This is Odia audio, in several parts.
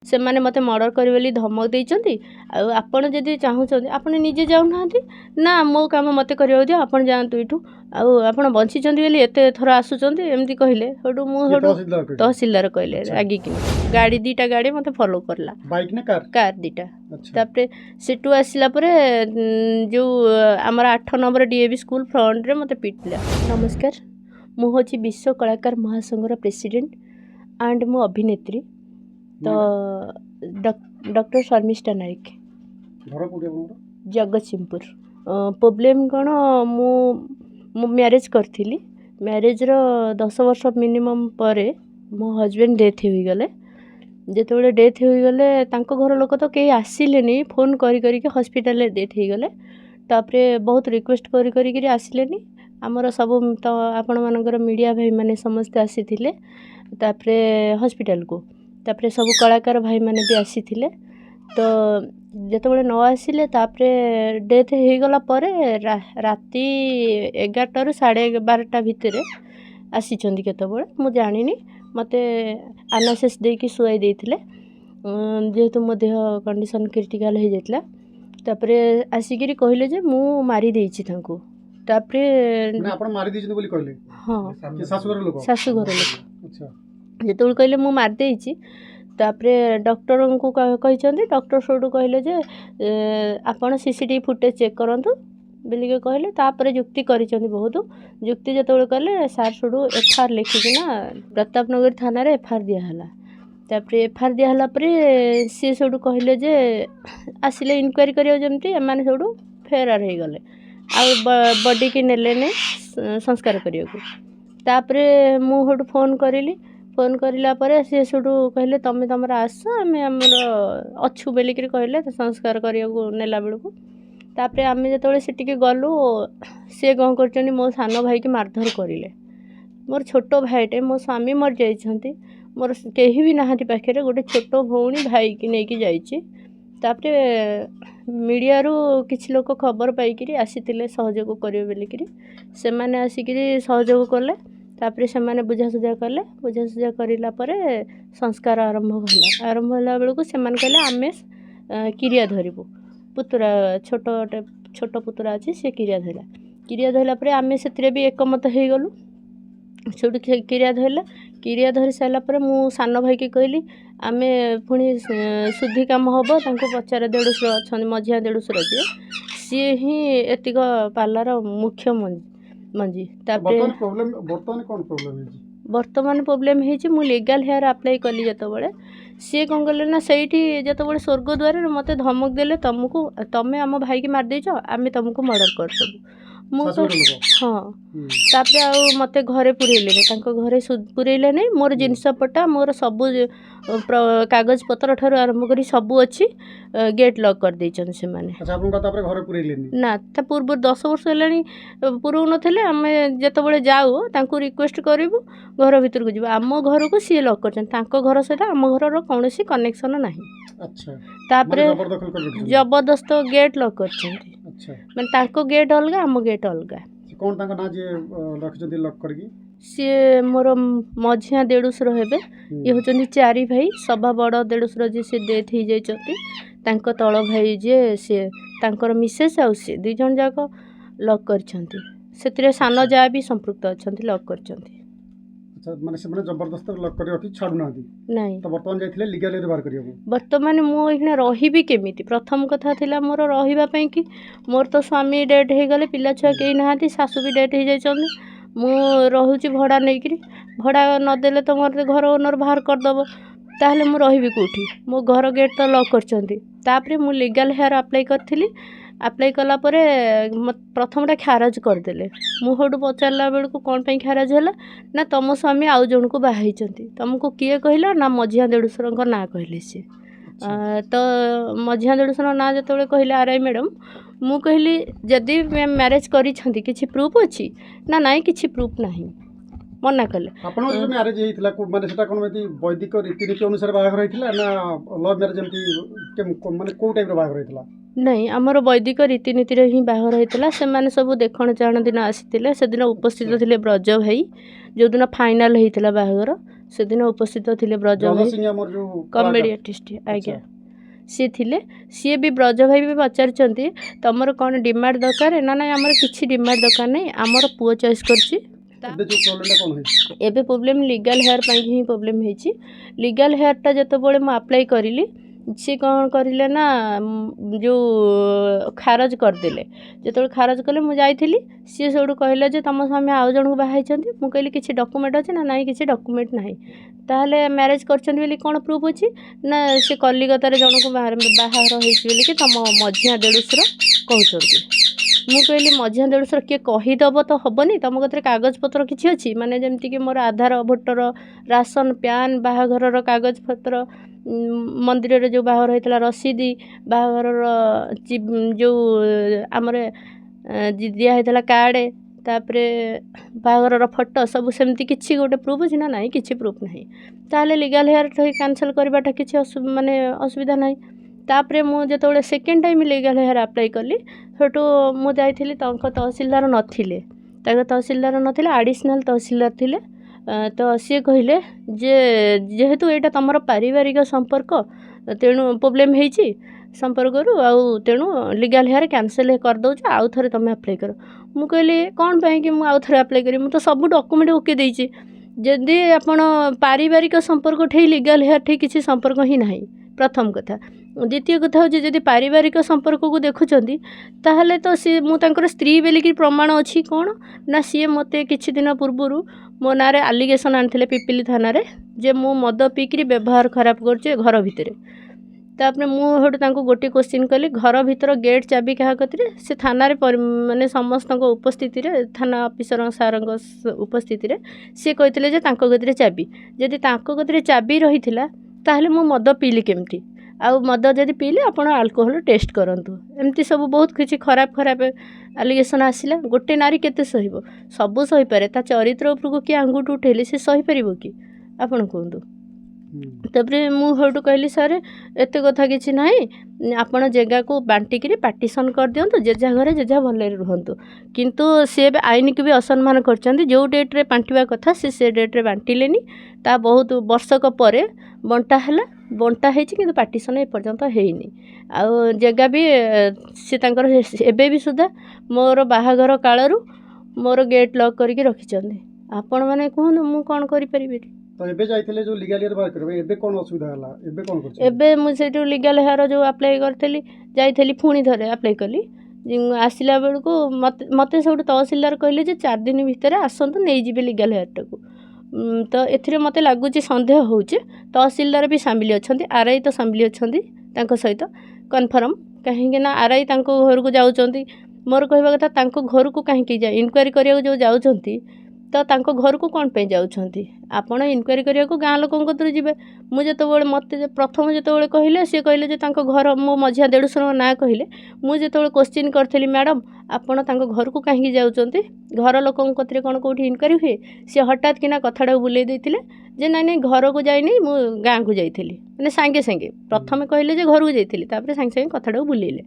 से माने मते मर्डर करे बोली धमक देइचंती आ आपण जदी चाहुचंती आपण निजे जाउनाहांती ना मो काम मते करियो दियो आपण जानतु इठू आ आपण बंचिचंती बोली एते थरा आसुचंती एमती कहिले हेडू मु हेडू तहसीलदार कहिले आगी कि गाड़ी दीटा गाड़ी मते फॉलो करला बाइक ना कार दीटा तापरे सेटू आसिला परे जो हमर 8 नंबर डीएवी स्कूल फ्रंट रे मते पिटला। नमस्कार, मु होची विश्व कलाकार महासंघर प्रेसिडेंट एंड मु अभिनेत्री तो डॉक्टर शर्मिष्ठा नायक घर कोठी जगतसिंहपुर। प्रॉब्लम कौन मु मैरिज करथिली। मैरिज रो 10 वर्ष मिनिमम परे मो हस्बैंड डेथ हो गले। जेतबेले डेथ हो गले तांको घर लोक तो कहीं आसिलेनी, फोन करी करी के हॉस्पिटल डेथ हो गले। तापरे बहुत रिक्वेस्ट करी करी के आसिलेनी। आमर सब तो आपण मानकर मीडिया भाई माने समस्त आसीथिले तापरे हॉस्पिटल को। तापरे सब कलाकार भाई माने भी आसीथिले। तो जेतबेले न आसिले तापरे डेथ हो गला परे राती 11 रु 12:30 भितरे आसीचंदी केतबेले मु जानिनी। मते एनालिसिस देकी सुआई देथिले जेहेतु मो देह कंडीशन क्रिटिकल हो जाइतला। तापरे आसिकिरी कहले जे मु मारी देइछि तांको। तापरे माने आपण मारी देइछि बोली कहले। हां, के सासुघर लोक। अच्छा, जेतबेले कहले मु मार देइछि तापरे डॉक्टर को कहिचंदी। डॉक्टर सोडू कहले जे आपण सीसीटीवी फुटेज चेक करंतु बेलिके कहले। तापरे जुक्ति करिचंदी, बहुत जुक्ति जेतबेले कहले सार सोडू एफआर लिखि ना प्रतापनगर थाना रे एफआर दिया हला। तापरे एफआर दिया हला परे सी सोडू कहले जे आसिले इनक्वायरी करियो जेमती एमाने सोडू फेरार हे गले आ बॉडी की नेले ने संस्कार करियो। तापरे मु होडू फोन करिली। फोन करिला परे से सुडू कहले तमे तमरा आस आमे हमर अछु बेलिकरी कहले संस्कार करियो नेला बेलको। तापरे आमे जेतबेले सिटिके गलु से गं करचनी मो सानो भाई के मारधर करिले। मोर छोटो भाईटे मो स्वामी मर जाइछंती, मोर केही भी नाहाती पाखेरे गोटे छोटो भौणी भाई की नेकी जाइछि। तापरे मीडिया रू किछि लोक खबर पाइकिरी आसीतिले सहयोग करियो बेलिकरी। से माने आसीकिरी सहयोग करले। तापरे से माने बुझासुझा कले। बुझासुझा करिला परे संस्कार आरंभ होला बेलको से माने कहले आमे क्रिया धरिबो। पुतरा छोट पुतरा अछि से क्रिया धइला परे आमे सेतिरे भी एकमत हे गलु। छोट क्रिया धरि साइला परे मु सानो भाई के कहली आमे पुणी शुद्धि काम हबो तांको पचार देडुसर अछन मझिया देडुसर जे सी ही एतिक पार्लर मुख्य मंजी। वर्तमान प्रॉब्लम है मु लीगल हेयर अप्लाई कली जेतबेले सी कौन कले ना सेठी जेतबेले स्वर्ग द्वार मते धमक देले तुमको तमे आम भाई के मार देछ आमे तुमको मर्डर कर देबो। मु हाँ तापरे आ मते घरे पुरेले तांको घरे पुरेले नहीं। मोर जिनस पटा मोर सबु कागज पत्र ठारू आरंभ करी सबु अच्छी गेट लॉक कर देइछन से माने। अच्छा, आपन का तापरे घरे पुरेले ना ता पूर्व 10 वर्ष हेलानी पुरौ नथिले। आमे जेतबेले जाऊ तांको रिक्वेस्ट करिवु घर भीतर को जीव आम घर को सी लॉक करछन। तांको घर सहित आम घर रो कोनोसी कनेक्शन नाही। अच्छा, तापरे जबरदस्त गेट लॉक करछन। अच्छा, माने तांको गेट अलगा आम गेट अलगा। कोन तांको ना जे रखजदी लॉक करगी सी मोर मझिया देडुसर हेबे। ये होचंदी चारि भाई। सभा बड़ देडुसर जे से डेथ ही जाइचंती। तांको तळ भाई जे से तांकर मिसेस आ से दुई जन जाक लॉक करछंती। सेतिरे सानो जा भी संपृक्त अछंती लॉक करछंती। अच्छा, माने से माने जबरदस्त लॉक करी रखी छाडू नादी नहीं। तो वर्तमान जाइथिले लीगल रे बाहर करियो। वर्तमान मो इखना रहिबी केमिति प्रथम कथा थिला मोर रहिबा पई कि मोर तो स्वामी डेथ हे गले, पिला छुआ केही नाहाती, सासू भी डेथ हे जाइचंदी। मु रहुची भड़ा नेइकरी। भड़ा न देले तो मोर घर ओनर बाहर कर दबो। ताहले मु रहिबी कोठी? मो घर गेट तो लॉक करचंती। तापरे मु लीगल हेयर अप्लाई करथिली। अप्लाई कला परे प्रथमटा खारज करदेले। मु होडू पचारला बेलको कोन पई खारज होला ना तम स्वामी आउ जणको बाहाइचंती। तुमको किए कहिला ना मझिया देडुसरଙ୍କ ना कहले से। तो मझिया देडुसर ना जेतबेले कहले आरआई मैडम मु कहली जदी मैरिज करी छंती किछि प्रूफ अछि ना नाही किछि प्रूफ नाही मना कले। आपण जो मैरिज हेइतला को माने सेटा कोन मेति वैदिक रीति नीति अनुसार बाहागर हेइतला ना लव मैरिज एमती के माने को टाइप रो बाहागर हेइतला? ନାଇଁ ଆମର ବୈଦିକ ରୀତିନୀତିରେ ହିଁ ବାହାଘର ହେଇଥିଲା। ସେମାନେ ସବୁ ଦେଖଣ ଚାହାଣ ଦିନ ଆସିଥିଲେ। ସେଦିନ ଉପସ୍ଥିତ ଥିଲେ ବ୍ରଜ ଭାଇ। ଯେଉଁଦିନ ଫାଇନାଲ୍ ହେଇଥିଲା ବାହାଘର ସେଦିନ ଉପସ୍ଥିତ ଥିଲେ ବ୍ରଜ ବ୍ରଜ ଭାଇ, ସିଂ ଆମର ଯୋଉ କମେଡ଼ି କଳାକାର। ଆର୍ଟିଷ୍ଟ। ଆଚ୍ଛା। ଆଜ୍ଞା, ସିଏ ଥିଲେ। ସିଏ ବି ବ୍ରଜ ଭାଇ ବି ପଚାରିଛନ୍ତି ତମର କ'ଣ ଡିମାଣ୍ଡ ଦରକାର? ନା ନାଇଁ ଆମର କିଛି ଡିମାଣ୍ଡ ଦରକାର ନାହିଁ, ଆମର ପୁଅ ଚଏସ୍ କରିଛି। ଏବେ ଯୋଉ ପ୍ରୋବ୍ଲେମଟା କ'ଣ ହେଇଛି? ଏବେ ପ୍ରୋବ୍ଲେମ୍ ଲିଗାଲ୍ ହେୟାର୍ ପାଇଁ ହିଁ ପ୍ରୋବ୍ଲେମ୍ ହେଇଛି। ଲିଗାଲ୍ ହେୟାର୍ଟା ଯେତେବେଳେ ମୁଁ ଆପ୍ଲାଏ କରିଲି ସିଏ କ'ଣ କରିଲେ ନା ଯେଉଁ ଖାରଜ କରିଦେଲେ। ଯେତେବେଳେ ଖାରଜ କଲେ ମୁଁ ଯାଇଥିଲି, ସିଏ ସେଇଠୁ କହିଲେ ଯେ ତମ ସ୍ୱାମୀ ଆଉ ଜଣଙ୍କୁ ବାହା ହେଇଛନ୍ତି। ମୁଁ କହିଲି କିଛି ଡକୁମେଣ୍ଟ ଅଛି ନା? ନାହିଁ, କିଛି ଡକୁମେଣ୍ଟ ନାହିଁ। ତାହେଲେ ମ୍ୟାରେଜ୍ କରିଛନ୍ତି ବୋଲି କ'ଣ ପ୍ରୁଫ୍ ଅଛି? ନା ସେ କଲିକତାରେ ଜଣଙ୍କୁ ବାହାଘର ହେଇଛି ବୋଲିକି ତମ ମଝିଆ ଦେଢ଼ଶୁର କହୁଛନ୍ତି। ମୁଁ କହିଲି ମଝିଆ ଦେଢ଼ଶୁର କିଏ କହିଦେବ ତ ହେବନି, ତମ କତିରେ କାଗଜପତ୍ର କିଛି ଅଛି? ମାନେ ଯେମିତିକି ମୋର ଆଧାର, ଭୋଟର, ରାସନ, ପ୍ୟାନ୍, ବାହାଘରର କାଗଜପତ୍ର, ମନ୍ଦିରରେ ଯେଉଁ ବାହାଘର ହେଇଥିଲା ରସିଦ, ବାହାଘରର ଯେଉଁ ଆମର ଦିଆ ହେଇଥିଲା କାର୍ଡ଼, ତାପରେ ବାହାଘରର ଫଟୋ, ସବୁ ସେମିତି କିଛି ଗୋଟେ ପ୍ରୁଫ୍ ଅଛି ନା? ନାହିଁ, କିଛି ପ୍ରୁଫ୍ ନାହିଁ। ତାହେଲେ ଲିଗାଲ୍ ହେୟାର୍ କ୍ୟାନସଲ୍ କରିବାଟା କିଛି ମାନେ ଅସୁବିଧା ନାହିଁ। ତାପରେ ମୁଁ ଯେତେବେଳେ second time legal hair apply କଲି, ସେଠୁ ମୁଁ ଯାଇଥିଲି, ତାଙ୍କ ତହସିଲଦାର ନଥିଲେ। ତାଙ୍କ ତହସିଲଦାର ନଥିଲେ, ଆଡ଼ିସନାଲ୍ ତହସିଲଦାର ଥିଲେ। ତ ସିଏ କହିଲେ ଯେ ଯେହେତୁ ଏଇଟା ତୁମର ପାରିବାରିକ ସମ୍ପର୍କ, ତେଣୁ ପ୍ରୋବ୍ଲେମ୍ ହେଇଛି ସମ୍ପର୍କରୁ, ଆଉ ତେଣୁ ଲିଗାଲ୍ ହେୟାର୍ କ୍ୟାନସଲ୍ କରିଦେଉଛୁ, ଆଉ ଥରେ ତୁମେ ଆପ୍ଲାଏ କର। ମୁଁ କହିଲି କ'ଣ ପାଇଁକି ମୁଁ ଆଉ ଥରେ ଆପ୍ଲାଏ କରିବି? ମୁଁ ତ ସବୁ ଡକୁମେଣ୍ଟ ଓକେ ଦେଇଛି। ଯଦି ଆପଣ ପାରିବାରିକ ସମ୍ପର୍କ ଠେଇ ଲିଗାଲ୍ ହେୟାର୍ ଠେଇ କିଛି ସମ୍ପର୍କ ହିଁ ନାହିଁ, ପ୍ରଥମ କଥା। ଦ୍ୱିତୀୟ କଥା ହେଉଛି ଯଦି ପାରିବାରିକ ସମ୍ପର୍କକୁ ଦେଖୁଛନ୍ତି ତାହେଲେ ତ ସିଏ ମୁଁ ତାଙ୍କର ସ୍ତ୍ରୀ ବୋଲିକି ପ୍ରମାଣ ଅଛି କ'ଣ ନା? ସିଏ ମୋତେ କିଛି ଦିନ ପୂର୍ବରୁ ମୋ ନାଁରେ ଆଲିଗେସନ୍ ଆଣିଥିଲେ ପିପିଲି ଥାନାରେ ଯେ ମୁଁ ମଦ ପିଇକିରି ବ୍ୟବହାର ଖରାପ କରୁଛି ଘର ଭିତରେ। ତାପରେ ମୁଁ ସେଠୁ ତାଙ୍କୁ ଗୋଟିଏ କ୍ୱେଶ୍ଚିନ୍ କଲି, ଘର ଭିତର ଗେଟ୍ ଚାବି କାହା କତିରେ? ସେ ଥାନାରେ ମାନେ ସମସ୍ତଙ୍କ ଉପସ୍ଥିତିରେ, ଥାନା ଅଫିସର ସାର୍ଙ୍କ ଉପସ୍ଥିତିରେ ସିଏ କହିଥିଲେ ଯେ ତାଙ୍କ କତିରେ ଚାବି। ଯଦି ତାଙ୍କ କତିରେ ଚାବି ରହିଥିଲା ତାହେଲେ ମୁଁ ମଦ ପିଇଲି କେମିତି? ଆଉ ମଦ ଯଦି ପିଇଲେ ଆପଣ ଆଲକୋହଲ ଟେଷ୍ଟ କରନ୍ତୁ। ଏମିତି ସବୁ ବହୁତ କିଛି ଖରାପ ଆଲିଗେସନ୍ ଆସିଲା। ଗୋଟେ ନାରୀ କେତେ ସହିବ? ସବୁ ସହିପାରେ, ତା ଚରିତ୍ର ଉପରକୁ କିଏ ଆଙ୍ଗୁଠି ଉଠେଇଲେ ସେ ସହିପାରିବ କି? ଆପଣ କୁହନ୍ତୁ। ତାପରେ ମୁଁ ସେଇଠୁ କହିଲି ସାର୍ ଏତେ କଥା କିଛି ନାହିଁ, ଆପଣ ଜାଗାକୁ ବାଣ୍ଟିକିରି ପାର୍ଟିସନ୍ କରିଦିଅନ୍ତୁ, ଯେଝା ଘରେ ଯେଝା ଭଲରେ ରୁହନ୍ତୁ। କିନ୍ତୁ ସିଏ ଏବେ ଆଇନକୁ ବି ଅସମ୍ମାନ କରିଛନ୍ତି। ଯେଉଁ ଡେଟ୍ରେ ବାଣ୍ଟିବା କଥା ସେ ଡେଟ୍ରେ ବାଣ୍ଟିଲେନି। ତା ବହୁତ ବର୍ଷକ ପରେ ବଣ୍ଟା ହେଲା, ବଣ୍ଟା ହେଇଛି, କିନ୍ତୁ ପାର୍ଟିସନ୍ ଏପର୍ଯ୍ୟନ୍ତ ହେଇନି। ଆଉ ଜାଗା ବି ସେ ତାଙ୍କର ଏବେ ବି ସୁଦ୍ଧା ମୋର ବାହାଘର କାଳରୁ ମୋର ଗେଟ୍ ଲକ୍ କରିକି ରଖିଛନ୍ତି। ଆପଣମାନେ କୁହନ୍ତୁ ମୁଁ କ'ଣ କରିପାରିବି? ତ ଏବେ ଯାଇଥିଲେ ଯୋଉ ଲିଗାଲ୍ ହେୟାର୍ ବାହାର କରିବେ, ଏବେ କ'ଣ ଅସୁବିଧା ହେଲା? ଏବେ କ'ଣ କରୁଛନ୍ତି? ଏବେ ମୁଁ ସେଇଠୁ ଲିଗାଲ୍ ହେୟାର୍ ଯେଉଁ ଆପ୍ଲାଏ କରିଥିଲି, ଯାଇଥିଲି ପୁଣି ଥରେ ଆପ୍ଲାଏ କଲି। ଆସିଲା ବେଳକୁ ମୋତେ ସବୁଠୁ ତହସିଲଦାର କହିଲେ ଯେ 4 ଦିନ ଭିତରେ ଆସନ୍ତୁ ନେଇଯିବେ ଲିଗାଲ୍ ହେୟାର୍ଟାକୁ। ତ ଏଥିରେ ମୋତେ ଲାଗୁଛି ସନ୍ଦେହ ହେଉଛି ତହସିଲଦାର ବି ସାମିଲ ଅଛନ୍ତି, ଆର୍ଆଇ ତ ସାମିଲ ଅଛନ୍ତି ତାଙ୍କ ସହିତ କନଫର୍ମ। କାହିଁକି ନା ଆର୍ଆଇ ତାଙ୍କ ଘରକୁ ଯାଉଛନ୍ତି। ମୋର କହିବା କଥା ତାଙ୍କ ଘରକୁ କାହିଁକି ଇନକ୍ୱାରି କରିବାକୁ ଯେଉଁ ଯାଉଛନ୍ତି ତ ତାଙ୍କ ଘରକୁ କ'ଣ ପାଇଁ ଯାଉଛନ୍ତି? ଆପଣ ଇନକ୍ୱାରି କରିବାକୁ ଗାଁ ଲୋକଙ୍କ କତିରୁ ଯିବେ। ମୁଁ ଯେତେବେଳେ ମୋତେ ପ୍ରଥମ ଯେତେବେଳେ କହିଲେ, ସିଏ କହିଲେ ଯେ ତାଙ୍କ ଘର, ମୋ ମଝିଆ ଦେଢ଼ଶୁରଙ୍କ ନାଁ କହିଲେ। ମୁଁ ଯେତେବେଳେ କ୍ୱେଶ୍ଚିନ୍ କରିଥିଲି ମ୍ୟାଡ଼ାମ୍ ଆପଣ ତାଙ୍କ ଘରକୁ କାହିଁକି ଯାଉଛନ୍ତି, ଘର ଲୋକଙ୍କ କତିରେ କ'ଣ କେଉଁଠି ଇନକ୍ୱାରି ହୁଏ? ସିଏ ହଠାତ୍ କିନା କଥାଟାକୁ ବୁଲେଇ ଦେଇଥିଲେ ଯେ ନାଇଁ ନାଇଁ ଘରକୁ ଯାଇନି, ମୁଁ ଗାଁକୁ ଯାଇଥିଲି। ମାନେ ସାଙ୍ଗେ ସାଙ୍ଗେ ପ୍ରଥମେ କହିଲେ ଯେ ଘରକୁ ଯାଇଥିଲି, ତାପରେ ସାଙ୍ଗେ ସାଙ୍ଗେ କଥାଟାକୁ ବୁଲେଇଲେ।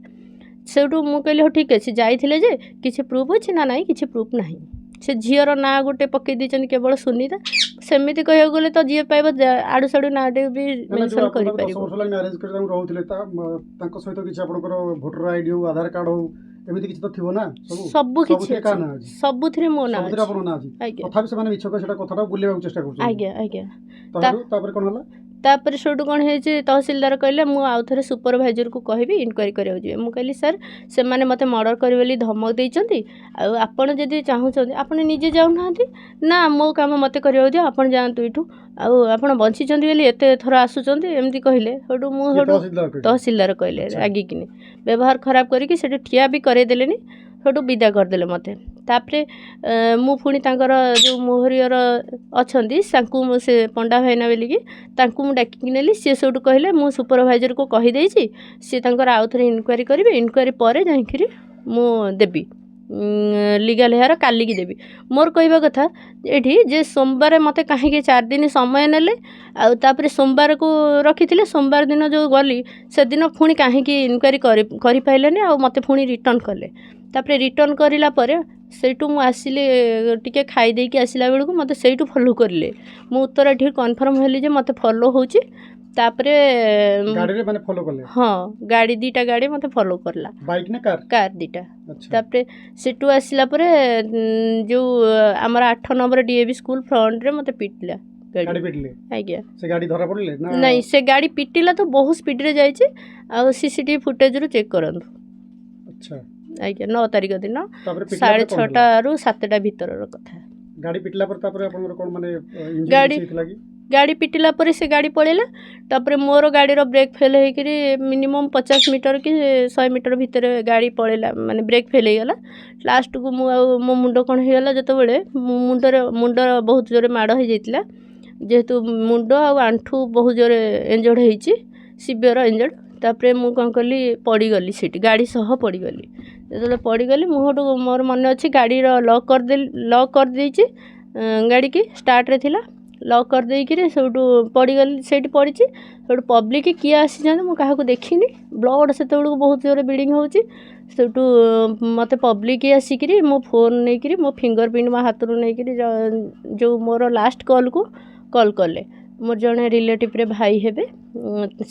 ସେଇଠୁ ମୁଁ କହିଲି ହଉ ଠିକ୍ ଅଛି, ଯାଇଥିଲେ ଯେ କିଛି ପ୍ରୁଫ୍ ଅଛି ନା? ନାହିଁ, କିଛି ପ୍ରୁଫ୍ ନାହିଁ। ସେ ଝିଅର ନାଁ ଗୋଟେ ପକେଇ ଦେଇଛନ୍ତି କେବଳ ସୁନିତା। ସେମିତି କହିବାକୁ ଗଲେ ତ ଯିଏ ପାଇବ ଆଡ଼ୁ ସାଡ଼ୁ ନାଁଟେ ବି ମେନସନ୍ କରିପାରିବ। 10 ବର୍ଷ ହେଲା ମ୍ୟାରେଜ୍ କରି ତାଙ୍କୁ ରହୁଥିଲେ, ତାଙ୍କ ସହିତ କିଛି ଆପଣଙ୍କର ଭୋଟର ଆଇଡି ହଉ, ଆଧାର କାର୍ଡ଼ ହଉ, ଏମିତି କିଛି ତ ଥିବ ନା? ସବୁ କିଛି କାହା ନାଁ ଅଛି? ସବୁଥିରେ ମୋ ନାଁ ସବୁଥିରେ ଆପଣଙ୍କ ନାଁ ଅଛି। ଆଜ୍ଞା ତଥାପି ସେମାନେ ମିଛ କହି ସେଟା କଥାଟାକୁ ବୁଲେଇବାକୁ ଚେଷ୍ଟା କରୁଛନ୍ତି। ଆଜ୍ଞା ଆଜ୍ଞା। ତାପରେ କ'ଣ ହେଲା? ତାପରେ ସେଇଠୁ କ'ଣ ହେଇଛି, ତହସିଲଦାର କହିଲେ ମୁଁ ଆଉ ଥରେ ସୁପରଭାଇଜରକୁ କହିବି ଇନକ୍ୱାରି କରିବାକୁ ଯିବେ। ମୁଁ କହିଲି ସାର୍ ସେମାନେ ମୋତେ ମର୍ଡ଼ର କରିବେ ବୋଲି ଧମକ ଦେଇଛନ୍ତି, ଆଉ ଆପଣ ଯଦି ଚାହୁଁଛନ୍ତି ଆପଣ ନିଜେ ଯାଉନାହାନ୍ତି। ନା ମୋ କାମ ମୋତେ କରିବାକୁ ଦିଅ, ଆପଣ ଯାଆନ୍ତୁ ଏଇଠୁ, ଆଉ ଆପଣ ବଞ୍ଚିଛନ୍ତି ବୋଲି ଏତେ ଥର ଆସୁଛନ୍ତି, ଏମିତି କହିଲେ। ସେଇଠୁ ତହସିଲଦାର କହିଲେ ରାଗିକିନି, ବ୍ୟବହାର ଖରାପ କରିକି ସେଠି ଠିଆ ବି କରେଇଦେଲେନି। ସେଇଠୁ ବିଦା କରିଦେଲେ ମୋତେ। ତାପରେ ମୁଁ ପୁଣି ତାଙ୍କର ଯେଉଁ ମୋହରିଅର ଅଛନ୍ତି ତାଙ୍କୁ ସେ ପଣ୍ଡା ଭାଇନା ବୋଲିକି ତାଙ୍କୁ ମୁଁ ଡାକିକି ନେଲି। ସିଏ ସେଇଠୁ କହିଲେ ମୁଁ ସୁପରଭାଇଜରକୁ କହିଦେଇଛି, ସିଏ ତାଙ୍କର ଆଉ ଥରେ ଇନକ୍ୱାରି କରିବେ, ଇନକ୍ୱାରି ପରେ ଯାଇକିରି ମୁଁ ଦେବି ଲିଗାଲ୍ ହେୟାର କାଲିକି ଦେବି। ମୋର କହିବା କଥା ଏଠି ଯେ ସୋମବାର ମୋତେ କାହିଁକି 4 ଦିନ ସମୟ ନେଲେ, ଆଉ ତାପରେ ସୋମବାରକୁ ରଖିଥିଲେ, ସୋମବାର ଦିନ ଯେଉଁ ଗଲି ସେଦିନ ପୁଣି କାହିଁକି ଇନକ୍ୱାରି କରିପାରିଲେନି, ଆଉ ମୋତେ ପୁଣି ରିଟର୍ଣ୍ଣ କଲେ। ତାପରେ ରିଟର୍ଣ୍ଣ କରିଲା ପରେ ସେଇଠୁ ମୁଁ ଆସିଲି, ଟିକେ ଖାଇ ଦେଇକି ଆସିଲା ବେଳକୁ ମୋତେ ସେଇଠୁ ଫଲୋ କରିଲେ। ମୁଁ ଉତ୍ତର ଏଠି କନଫର୍ମ ହେଲି ଯେ ମୋତେ ଫଲୋ ହେଉଛି। ତାପରେ ଗାଡ଼ିରେ ମାନେ ଫଲୋ କଲେ? ହଁ, ଗାଡ଼ି 2ଟା ଗାଡ଼ି ମୋତେ ଫଲୋ କଲା। ବାଇକ୍ ନା କାର? କାର 2ଟା। ଆଚ୍ଛା। ତାପରେ ସେଠୁ ଆସିଲା ପରେ ଯେଉଁ ଆମର 8 ନମ୍ବର DAV ସ୍କୁଲ ଫ୍ରଣ୍ଟରେ ମୋତେ ପିଟିଲା ଗାଡ଼ି ପିଟିଲେ? ଆଜ୍ଞା। ସେ ଗାଡ଼ି ଧରା ପଡ଼ିଲେ ନା? ନାଇଁ, ସେ ଗାଡ଼ି ପିଟିଲା ତ ବହୁତ ସ୍ପିଡ଼ରେ ଯାଇଛି। ଆଉ CCTV ଫୁଟେଜରୁ ଚେକ୍ କରନ୍ତୁ। ଆଚ୍ଛା। ଆଜ୍ଞା, 9 ତାରିଖ ଦିନ ତାପରେ ପିଟିଲା ପରେ କ'ଣ ହେଲା? 6:30ରୁ 7ଟା ଭିତରର କଥା। ଗାଡ଼ି ପିଟିଲା ପରେ ତାପରେ ଆପଣଙ୍କର କ'ଣ ମାନେ ଇଞ୍ଜୁରି ଗାଡ଼ି ହେଇଥିଲା କି? ଗାଡ଼ି ପିଟିଲା ପରେ ସେ ଗାଡ଼ି ପଳେଇଲା। ତାପରେ ମୋର ଗାଡ଼ିର ବ୍ରେକ୍ ଫେଲ୍ ହେଇକିରି ମିନିମମ୍ 50 ମିଟର କି 100 ମିଟର ଭିତରେ ଗାଡ଼ି ପଳେଇଲା, ମାନେ ବ୍ରେକ୍ ଫେଲ୍ ହେଇଗଲା। ଲାଷ୍ଟକୁ ମୁଁ ଆଉ ମୋ ମୁଣ୍ଡ କ'ଣ ହେଇଗଲା, ଯେତେବେଳେ ମୁଣ୍ଡ ବହୁତ ଜୋରେ ମାଡ଼ ହେଇଯାଇଥିଲା, ଯେହେତୁ ମୁଣ୍ଡ ଆଉ ଆଣ୍ଠୁ ବହୁତ ଜୋରେ ଇଞ୍ଜର୍ଡ଼ ହେଇଛି, ସିଭିୟର ଇଞ୍ଜର୍ଡ଼। ତାପରେ ମୁଁ କ'ଣ କଲି, ପଡ଼ିଗଲି, ସେଇଠି ଗାଡ଼ି ସହ ପଡ଼ିଗଲି। ଯେତେବେଳେ ପଡ଼ିଗଲି, ମୁଁ ସେଠୁ ମୋର ମନେ ଅଛି ଗାଡ଼ିର ଲକ୍ କରିଦେଇଛି, ଗାଡ଼ିକି ଷ୍ଟାର୍ଟରେ ଥିଲା, ଲକ୍ କରିଦେଇକିରି ସେଇଠୁ ପଡ଼ିଗଲି, ସେଇଠି ପଡ଼ିଛି। ସେଇଠୁ ପବ୍ଲିକ୍ କିଏ ଆସିଛନ୍ତି ମୁଁ କାହାକୁ ଦେଖିନି, ବ୍ଲଡ଼ ସେତେବେଳକୁ ବହୁତ ଜୋରେ ବ୍ଲିଡ଼ିଙ୍ଗ ହେଉଛି। ସେଇଠୁ ମୋତେ ପବ୍ଲିକ୍ ଆସିକିରି ମୋ ଫୋନ୍ ନେଇକିରି, ମୋ ଫିଙ୍ଗର ପ୍ରିଣ୍ଟ ମୋ ହାତରୁ ନେଇକିରି ଯେଉଁ ମୋର ଲାଷ୍ଟ କଲ୍ କଲେ। ମୋର ଜଣେ ରିଲେଟିଭ୍ରେ ଭାଇ ହେବେ,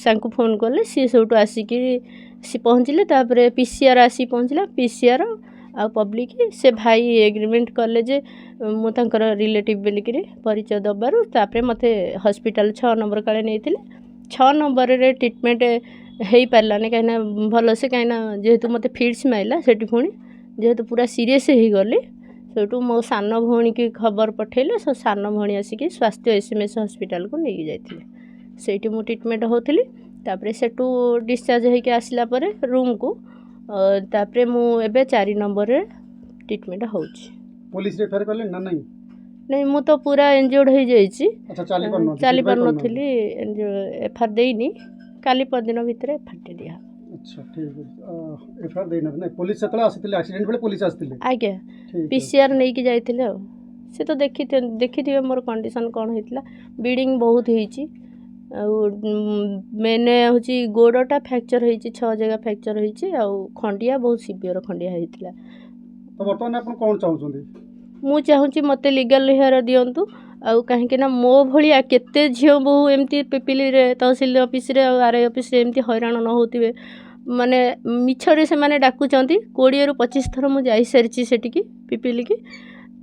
ତାଙ୍କୁ ଫୋନ୍ କଲେ, ସିଏ ସେଇଠୁ ଆସିକିରି ପହଞ୍ଚିଲେ। ତାପରେ PCR ଆସିକି ପହଞ୍ଚିଲା। PCR ଆଉ ପବ୍ଲିକ୍ ସେ ଭାଇ ଏଗ୍ରିମେଣ୍ଟ କଲେ ଯେ ମୁଁ ତାଙ୍କର ରିଲେଟିଭ୍ ବୋଲିକିରି ପରିଚୟ ଦେବାରୁ ତାପରେ ମୋତେ ହସ୍ପିଟାଲ 6 ନମ୍ବର କାଳେ ନେଇଥିଲେ। 6 ନମ୍ବରରେ ଟ୍ରିଟମେଣ୍ଟ ହେଇପାରିଲାନି, କାହିଁକିନା ଭଲସେ, କାହିଁକିନା ଯେହେତୁ ମୋତେ ଫିଟ୍ସ ମାରିଲା, ସେଠି ପୁଣି ଯେହେତୁ ପୁରା ସିରିୟସ୍ ହେଇଗଲି, ସେଇଠୁ ମୋ ସାନ ଭଉଣୀକି ଖବର ପଠେଇଲେ। ସେ ସାନ ଭଉଣୀ ଆସିକି ସ୍ୱାସ୍ଥ୍ୟ SMS ହସ୍ପିଟାଲକୁ ନେଇକି ଯାଇଥିଲେ। ସେଇଠି ମୁଁ ଟ୍ରିଟମେଣ୍ଟ ହେଉଥିଲି। ତାପରେ ସେଠୁ ଡିସଚାର୍ଜ ହେଇକି ଆସିଲା ପରେ ରୁମ୍କୁ, ତାପରେ ମୁଁ ଏବେ 4 ନମ୍ବରରେ ଟ୍ରିଟମେଣ୍ଟ ହେଉଛି। ପୋଲିସରେ ଏଫଆଇଆର କଲେ ନା ନାହିଁ? ନାଇଁ, ମୁଁ ତ ପୁରା ଇଞ୍ଜର୍ଡ଼ ହେଇଯାଇଛି, ଆଚ୍ଛା, ଚାଲିପାରୁନଥିଲି, ଏଫଆଇଆର ଦେଇନି। କାଲି ପରଦିନ ଭିତରେ ଏଫଆଇଆର ଦିଆହେବ। ଆଚ୍ଛା, ଠିକ୍ ଅଛି। ଏଫଆଇଆର ଦେଇନାହାନ୍ତି ନା? ପୋଲିସ ସେତେବେଳେ ଆସିଥିଲେ, ଆକ୍ସିଡେଣ୍ଟ ବେଳେ ପୋଲିସ ଆସିଥିଲେ? ଆଜ୍ଞା, ଠିକ୍ ଅଛି। PCR ନେଇକି ଯାଇଥିଲେ। ଆଉ ସେ ତ ଦେଖିଥିବେ ମୋର କଣ୍ଡିସନ୍ କ'ଣ ହେଇଥିଲା। ବ୍ଲିଡ଼ିଙ୍ଗ ବହୁତ ହେଇଛି। ଆଉ ମେନ୍ ହେଉଛି ଗୋଡ଼ଟା ଫ୍ରାକ୍ଚର୍ ହେଇଛି, 6 ଜାଗା ଫ୍ରାକ୍ଚର୍ ହେଇଛି, ଆଉ ଖଣ୍ଡିଆ ବହୁତ ସିଭିୟର ଖଣ୍ଡିଆ ହେଇଥିଲା। ତ ବର୍ତ୍ତମାନ ଆପଣ କ'ଣ ଚାହୁଁଛନ୍ତି? ମୁଁ ଚାହୁଁଛି ମୋତେ ଲିଗାଲ୍ ହେୟାର ଦିଅନ୍ତୁ। ଆଉ କାହିଁକିନା ମୋ ଭଳିଆ କେତେ ଝିଅ ବୋହୂ ଏମିତି ପିପିଲିରେ, ତହସିଲ ଅଫିସରେ ଆଉ RI ଅଫିସରେ ଏମିତି ହଇରାଣ ନ ହେଉଥିବେ। ମାନେ ମିଛରେ ସେମାନେ ଡାକୁଛନ୍ତି। 20ରୁ 25 ଥର ମୁଁ ଯାଇସାରିଛି ସେଠିକି, ପିପିଲିକି।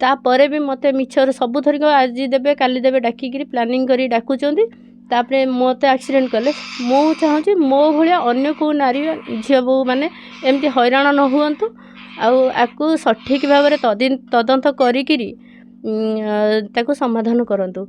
ତାପରେ ବି ମୋତେ ମିଛରେ ସବୁଥରିକ ଆଜି ଦେବେ କାଲି ଦେବେ ଡାକିକିରି ପ୍ଲାନିଂ କରି ଡାକୁଛନ୍ତି। ତାପରେ ମୋତେ ଆକ୍ସିଡେଣ୍ଟ କଲେ। ମୁଁ ଚାହୁଁଛି ମୋ ଭଳିଆ ଅନ୍ୟ କେଉଁ ନାରୀ ଝିଅ ବୋହୂ ମାନେ ଏମିତି ହଇରାଣ ନ ହୁଅନ୍ତୁ। ଆଉ ଆକୁ ସଠିକ୍ ଭାବରେ ତଦନ୍ତ କରିକିରି ତାକୁ ସମାଧାନ କରନ୍ତୁ।